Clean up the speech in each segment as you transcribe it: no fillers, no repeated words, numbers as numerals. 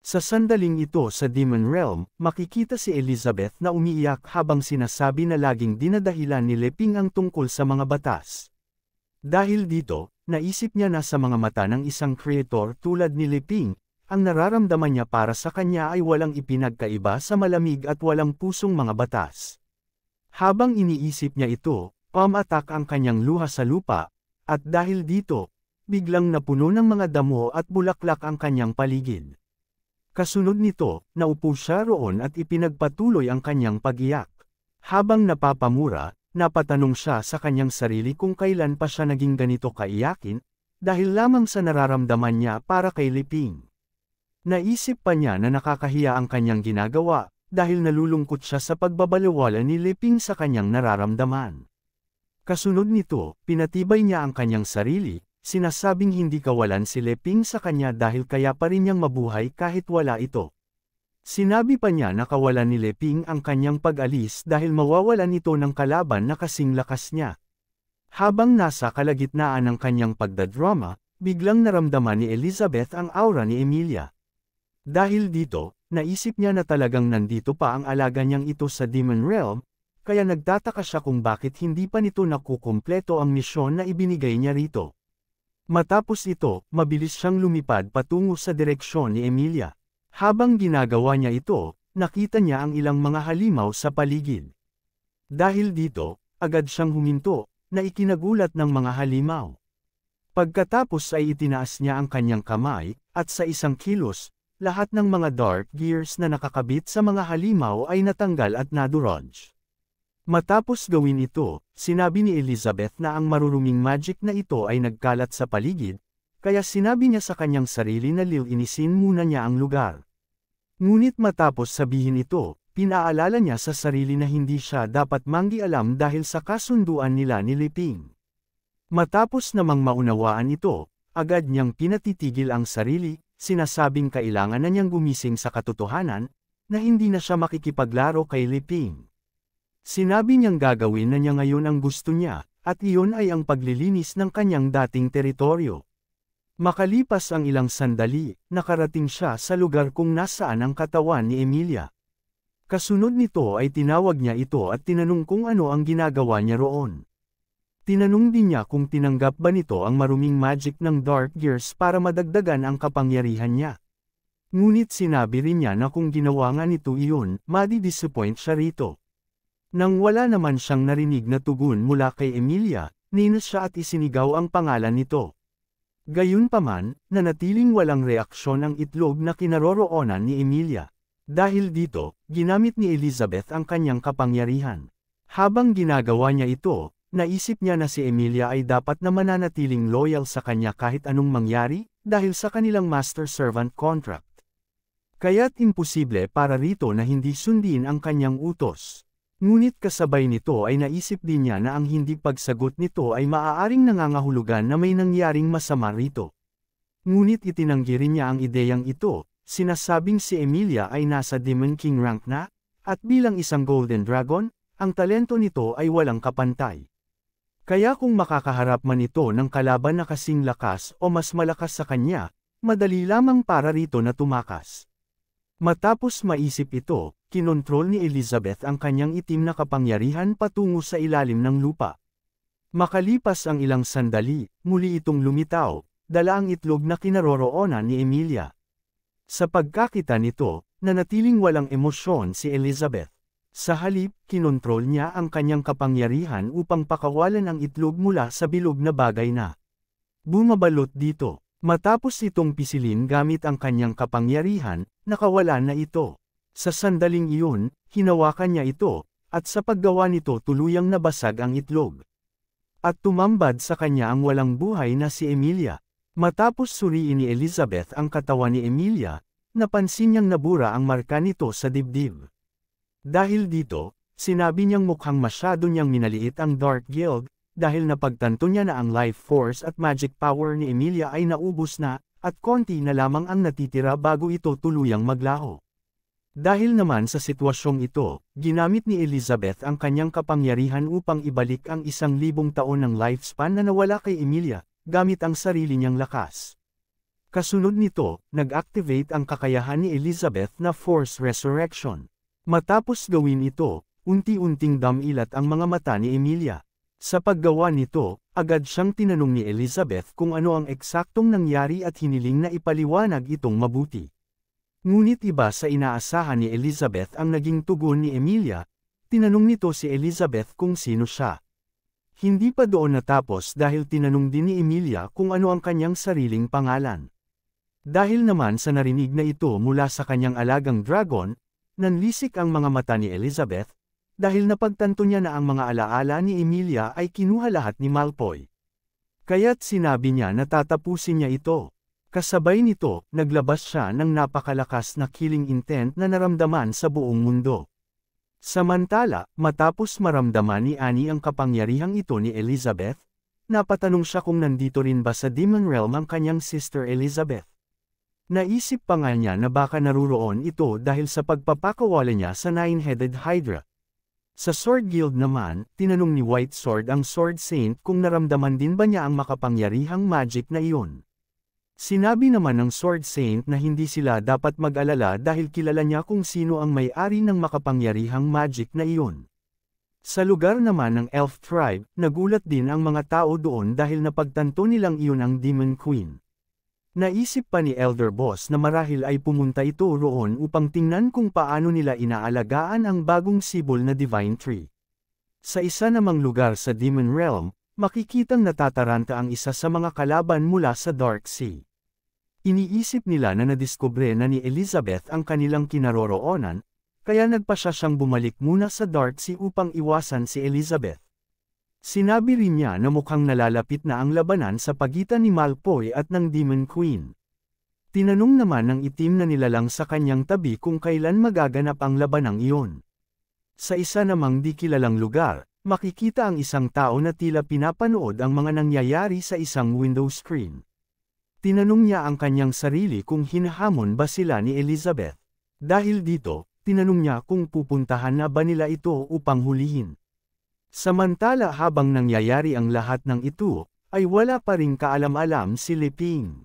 Sa sandaling ito sa Demon Realm, makikita si Elizabeth na umiiyak habang sinasabi na laging dinadahilan ni Leping ang tungkol sa mga batas. Dahil dito, naisip niya na sa mga mata ng isang creator tulad ni Leping, ang nararamdaman niya para sa kanya ay walang ipinagkaiba sa malamig at walang pusong mga batas. Habang iniisip niya ito, pumatak ang kanyang luha sa lupa, at dahil dito, biglang napuno ng mga damo at bulaklak ang kanyang paligid. Kasunod nito, naupo siya roon at ipinagpatuloy ang kanyang pag-iyak. Habang napapamura, napatanong siya sa kanyang sarili kung kailan pa siya naging ganito kaiyakin, dahil lamang sa nararamdaman niya para kay Leping. Naisip pa niya na nakakahiya ang kanyang ginagawa, dahil nalulungkot siya sa pagbabaliwala ni Leping sa kanyang nararamdaman. Kasunod nito, pinatibay niya ang kanyang sarili, sinasabing hindi kawalan si Leping sa kanya dahil kaya pa rin niyang mabuhay kahit wala ito. Sinabi pa niya na kawalan ni Leping ang kanyang pag-alis dahil mawawalan ito ng kalaban na kasing lakas niya. Habang nasa kalagitnaan ng kanyang pagdadrama, biglang naramdaman ni Elizabeth ang aura ni Emilia. Dahil dito, naisip niya na talagang nandito pa ang alaga niyang ito sa Demon Realm, kaya nagtataka siya kung bakit hindi pa nito nakukumpleto ang misyon na ibinigay niya rito. Matapos ito, mabilis siyang lumipad patungo sa direksyon ni Emilia. Habang ginagawa niya ito, nakita niya ang ilang mga halimaw sa paligid. Dahil dito, agad siyang huminto, na ikinagulat ng mga halimaw. Pagkatapos ay itinaas niya ang kanyang kamay, at sa isang kilos, lahat ng mga dark gears na nakakabit sa mga halimaw ay natanggal at nadurog. Matapos gawin ito, sinabi ni Elizabeth na ang maruruming magic na ito ay nagkalat sa paligid, kaya sinabi niya sa kanyang sarili na lilinisin muna niya ang lugar. Ngunit matapos sabihin ito, pinaalala niya sa sarili na hindi siya dapat manggialam dahil sa kasunduan nila ni Leping. Matapos namang maunawaan ito, agad niyang pinatitigil ang sarili, sinasabing kailangan na niyang gumising sa katotohanan, na hindi na siya makikipaglaro kay Leping. Sinabi niyang gagawin na niya ngayon ang gusto niya, at iyon ay ang paglilinis ng kanyang dating teritoryo. Makalipas ang ilang sandali, nakarating siya sa lugar kung nasaan ang katawan ni Emilia. Kasunod nito ay tinawag niya ito at tinanong kung ano ang ginagawa niya roon. Tinanong din niya kung tinanggap ba nito ang maruming magic ng Dark Gears para madagdagan ang kapangyarihan niya. Ngunit sinabi rin niya na kung ginawa nga nito iyon, madi-disappoint siya rito. Nang wala naman siyang narinig na tugon mula kay Emilia, ninos siya at isinigaw ang pangalan nito. Gayunpaman, nanatiling walang reaksyon ang itlog na kinaroroonan ni Emilia. Dahil dito, ginamit ni Elizabeth ang kanyang kapangyarihan. Habang ginagawa niya ito, naisip niya na si Emilia ay dapat na mananatiling loyal sa kanya kahit anong mangyari, dahil sa kanilang master-servant contract. Kaya't imposible para rito na hindi sundin ang kanyang utos. Ngunit kasabay nito ay naisip din niya na ang hindi pagsagot nito ay maaaring nangangahulugan na may nangyaring masama rito. Ngunit itinanggi rin niya ang ideyang ito, sinasabing si Emilia ay nasa Demon King rank na, at bilang isang Golden Dragon, ang talento nito ay walang kapantay. Kaya kung makakaharap man ito ng kalaban na kasing lakas o mas malakas sa kanya, madali lamang para rito na tumakas. Matapos maisip ito, kinontrol ni Elizabeth ang kanyang itim na kapangyarihan patungo sa ilalim ng lupa. Makalipas ang ilang sandali, muli itong lumitaw, dala ang itlog na kinaroroonan ni Emilia. Sa pagkakita nito, nanatiling walang emosyon si Elizabeth. Sa halip, kinontrol niya ang kanyang kapangyarihan upang pakawalan ang itlog mula sa bilog na bagay na bumabalot dito. Matapos itong pisilin gamit ang kanyang kapangyarihan, nakawala na ito. Sa sandaling iyon, hinawakan niya ito, at sa paggawa nito tuluyang nabasag ang itlog. At tumambad sa kanya ang walang buhay na si Emilia. Matapos suriin ni Elizabeth ang katawan ni Emilia, napansin niyang nabura ang marka nito sa dibdib. Dahil dito, sinabi niyang mukhang masyado niyang minaliit ang Dark Guild, dahil napagtanto niya na ang life force at magic power ni Emilia ay naubos na, at konti na lamang ang natitira bago ito tuluyang maglaho. Dahil naman sa sitwasyong ito, ginamit ni Elizabeth ang kanyang kapangyarihan upang ibalik ang 1,000 taon ng lifespan na nawala kay Emilia, gamit ang sarili niyang lakas. Kasunod nito, nag-activate ang kakayahan ni Elizabeth na Force Resurrection. Matapos gawin ito, unti-unting damilat ang mga mata ni Emilia. Sa paggawa nito, agad siyang tinanong ni Elizabeth kung ano ang eksaktong nangyari at hiniling na ipaliwanag itong mabuti. Ngunit iba sa inaasahan ni Elizabeth ang naging tugon ni Emilia, tinanong nito si Elizabeth kung sino siya. Hindi pa doon natapos dahil tinanong din ni Emilia kung ano ang kanyang sariling pangalan. Dahil naman sa narinig na ito mula sa kanyang alagang dragon, nanlisik ang mga mata ni Elizabeth, dahil napagtanto niya na ang mga alaala ni Emilia ay kinuha lahat ni Malfoy. Kaya't sinabi niya na tatapusin niya ito. Kasabay nito, naglabas siya ng napakalakas na killing intent na naramdaman sa buong mundo. Samantala, matapos maramdaman ni Annie ang kapangyarihang ito ni Elizabeth, napatanong siya kung nandito rin ba sa Demon Realm ang kanyang sister Elizabeth. Naisip pa nga niya na baka naruroon ito dahil sa pagpapakawala niya sa Nine-Headed Hydra. Sa Sword Guild naman, tinanong ni White Sword ang Sword Saint kung naramdaman din ba niya ang makapangyarihang magic na iyon. Sinabi naman ng Sword Saint na hindi sila dapat mag-alala dahil kilala niya kung sino ang may-ari ng makapangyarihang magic na iyon. Sa lugar naman ng Elf Tribe, nagulat din ang mga tao doon dahil napagtanto nilang iyon ang Demon Queen. Naisip pa ni Elder Boss na marahil ay pumunta ito roon upang tingnan kung paano nila inaalagaan ang bagong sibol na Divine Tree. Sa isa namang lugar sa Demon Realm, makikitang natataranta ang isa sa mga kalaban mula sa Dark Sea. Iniisip nila na nadiskubre na ni Elizabeth ang kanilang kinaroroonan, kaya nagpasya siyang bumalik muna sa Dark Sea upang iwasan si Elizabeth. Sinabi rin niya na mukhang nalalapit na ang labanan sa pagitan ni Malfoy at ng Demon Queen. Tinanong naman ng itim na nilalang sa kanyang tabi kung kailan magaganap ang labanang iyon. Sa isa namang di kilalang lugar, makikita ang isang tao na tila pinapanood ang mga nangyayari sa isang window screen. Tinanong niya ang kanyang sarili kung hinahamon ba sila ni Elizabeth. Dahil dito, tinanong niya kung pupuntahan na ba nila ito upang hulihin. Samantala habang nangyayari ang lahat ng ito, ay wala pa ring kaalam-alam si Liping.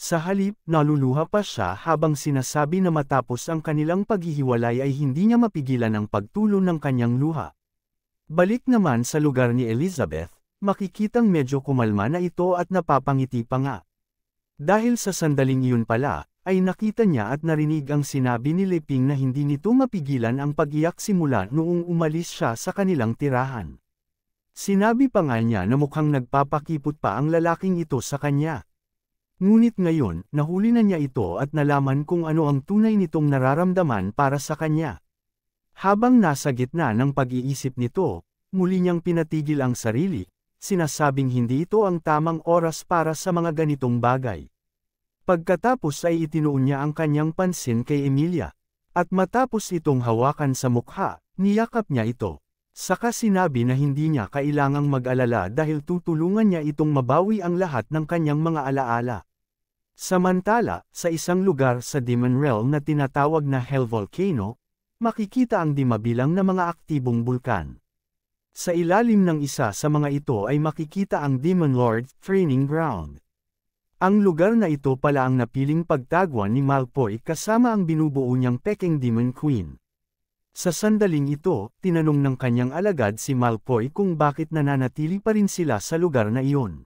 Sa halip, naluluha pa siya habang sinasabi na matapos ang kanilang paghihiwalay ay hindi niya mapigilan ang pagtulo ng kanyang luha. Balik naman sa lugar ni Elizabeth, makikitang medyo kumalma na ito at napapangiti pa nga. Dahil sa sandaling iyon pala, ay nakita niya at narinig ang sinabi ni Liping na hindi nito mapigilan ang pag-iyak simula noong umalis siya sa kanilang tirahan. Sinabi pa nga niya na mukhang nagpapakipot pa ang lalaking ito sa kanya. Ngunit ngayon, nahuli na niya ito at nalaman kung ano ang tunay nitong nararamdaman para sa kanya. Habang nasa gitna ng pag-iisip nito, muli niyang pinatigil ang sarili, sinasabing hindi ito ang tamang oras para sa mga ganitong bagay. Pagkatapos ay itinuon niya ang kanyang pansin kay Emilia. At matapos itong hawakan sa mukha, niyakap niya ito. Saka sinabi na hindi niya kailangang mag-alala dahil tutulungan niya itong mabawi ang lahat ng kanyang mga alaala. Samantala, sa isang lugar sa Demon Realm na tinatawag na Hell Volcano, makikita ang di mabilang na mga aktibong bulkan. Sa ilalim ng isa sa mga ito ay makikita ang Demon Lord Training Ground. Ang lugar na ito pala ang napiling pagtagwan ni Malfoy kasama ang binubuo niyang Peking Demon Queen. Sa sandaling ito, tinanong ng kanyang alagad si Malfoy kung bakit nananatili pa rin sila sa lugar na iyon.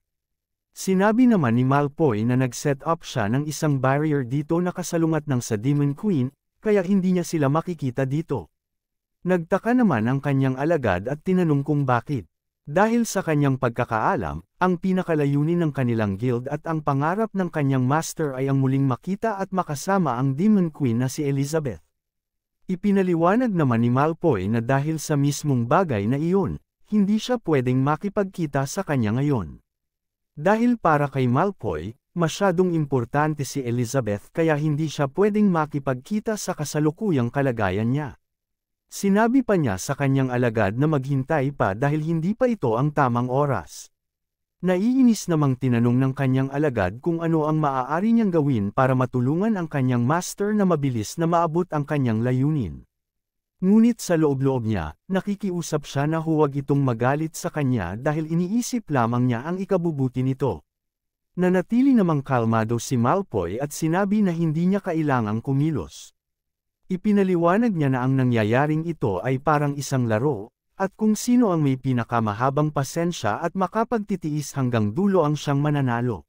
Sinabi naman ni Malfoy na nag-set up siya ng isang barrier dito na kasalungat ng sa Demon Queen, kaya hindi niya sila makikita dito. Nagtaka naman ang kanyang alagad at tinanong kung bakit. Dahil sa kanyang pagkakaalam, ang pinakalayunin ng kanilang guild at ang pangarap ng kanyang master ay ang muling makita at makasama ang Demon Queen na si Elizabeth. Ipinaliwanag naman ni Malfoy na dahil sa mismong bagay na iyon, hindi siya pwedeng makipagkita sa kanya ngayon. Dahil para kay Malfoy, masyadong importante si Elizabeth kaya hindi siya pwedeng makipagkita sa kasalukuyang kalagayan niya. Sinabi pa niya sa kanyang alagad na maghintay pa dahil hindi pa ito ang tamang oras. Naiinis namang tinanong ng kanyang alagad kung ano ang maaari niyang gawin para matulungan ang kanyang master na mabilis na maabot ang kanyang layunin. Ngunit sa loob-loob niya, nakikiusap siya na huwag itong magalit sa kanya dahil iniisip lamang niya ang ikabubuti nito. Nanatili namang kalmado si Malfoy at sinabi na hindi niya kailangang kumilos. Ipinaliwanag niya na ang nangyayaring ito ay parang isang laro, at kung sino ang may pinakamahabang pasensya at makapagtitiis hanggang dulo ang siyang mananalo.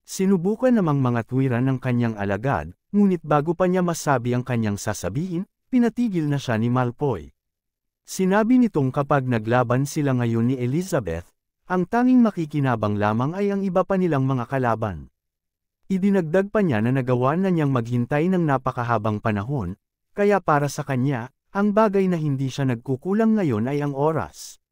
Sinubukan namang mga tuwiran ng kanyang alagad, ngunit bago pa niya masabi ang kanyang sasabihin, pinatigil na siya ni Malfoy. Sinabi nitong kapag naglaban sila ngayon ni Elizabeth, ang tanging makikinabang lamang ay ang iba pa nilang mga kalaban. Idinagdag pa niya na nagawa na niyang maghintay ng napakahabang panahon, kaya para sa kanya, ang bagay na hindi siya nagkukulang ngayon ay ang oras.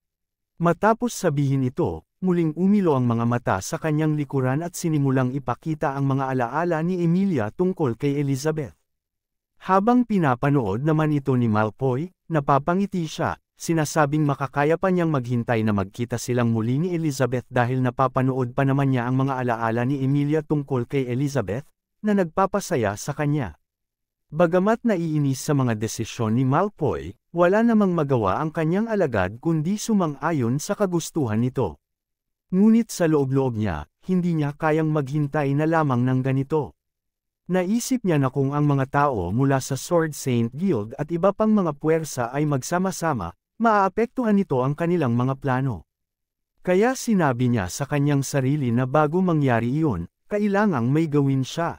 Matapos sabihin ito, muling umilo ang mga mata sa kanyang likuran at sinimulang ipakita ang mga alaala ni Emilia tungkol kay Elizabeth. Habang pinapanood naman ito ni Malfoy, napapangiti siya, sinasabing makakaya pa niyang maghintay na magkita silang muli ni Elizabeth dahil napapanood pa naman niya ang mga alaala ni Emilia tungkol kay Elizabeth, na nagpapasaya sa kanya. Bagamat naiinis sa mga desisyon ni Malfoy, wala namang magawa ang kanyang alagad kundi sumang-ayon sa kagustuhan nito. Ngunit sa loob-loob niya, hindi niya kayang maghintay na lamang ng ganito. Naisip niya na kung ang mga tao mula sa Sword Saint Guild at iba pang mga puwersa ay magsama-sama, maaapektuhan nito ang kanilang mga plano. Kaya sinabi niya sa kanyang sarili na bago mangyari iyon, kailangang may gawin siya.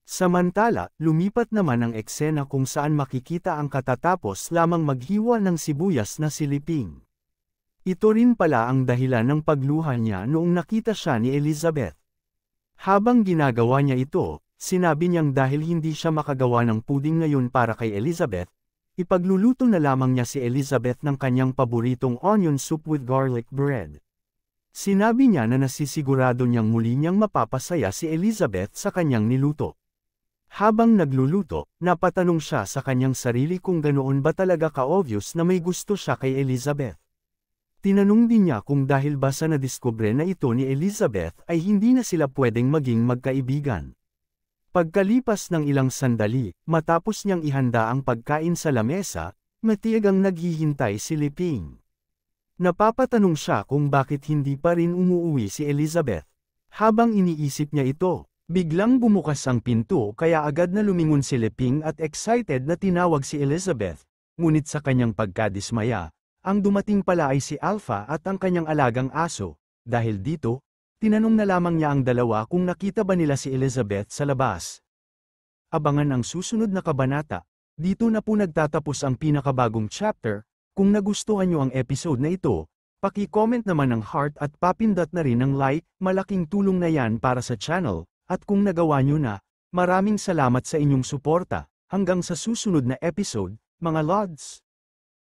Samantala, lumipat naman ang eksena kung saan makikita ang katatapos lamang maghiwa ng sibuyas na siliping. Ito rin pala ang dahilan ng pagluha niya noong nakita siya ni Elizabeth. Habang ginagawa niya ito, sinabi niyang dahil hindi siya makagawa ng puding ngayon para kay Elizabeth, ipagluluto na lamang niya si Elizabeth ng kanyang paboritong onion soup with garlic bread. Sinabi niya na nasisigurado niyang muli niyang mapapasaya si Elizabeth sa kanyang niluto. Habang nagluluto, napatanong siya sa kanyang sarili kung ganoon ba talaga ka-obvious na may gusto siya kay Elizabeth. Tinanong din niya kung dahil ba sa nadiskubre na ito ni Elizabeth ay hindi na sila pwedeng maging magkaibigan. Pagkalipas ng ilang sandali, matapos niyang ihanda ang pagkain sa lamesa, matiyagang naghihintay si Liping. Napapatanong siya kung bakit hindi pa rin umuuwi si Elizabeth. Habang iniisip niya ito, biglang bumukas ang pinto kaya agad na lumingon si Liping at excited na tinawag si Elizabeth, ngunit sa kanyang pagkadismaya, ang dumating pala ay si Alpha at ang kanyang alagang aso. Dahil dito, tinanong na lamang niya ang dalawa kung nakita ba nila si Elizabeth sa labas. Abangan ang susunod na kabanata. Dito na po nagtatapos ang pinakabagong chapter. Kung nagustuhan niyo ang episode na ito, paki-comment naman ng heart at papindot na rin ng like, malaking tulong na yan para sa channel. At kung nagawa niyo na, maraming salamat sa inyong suporta. Hanggang sa susunod na episode, mga Lods!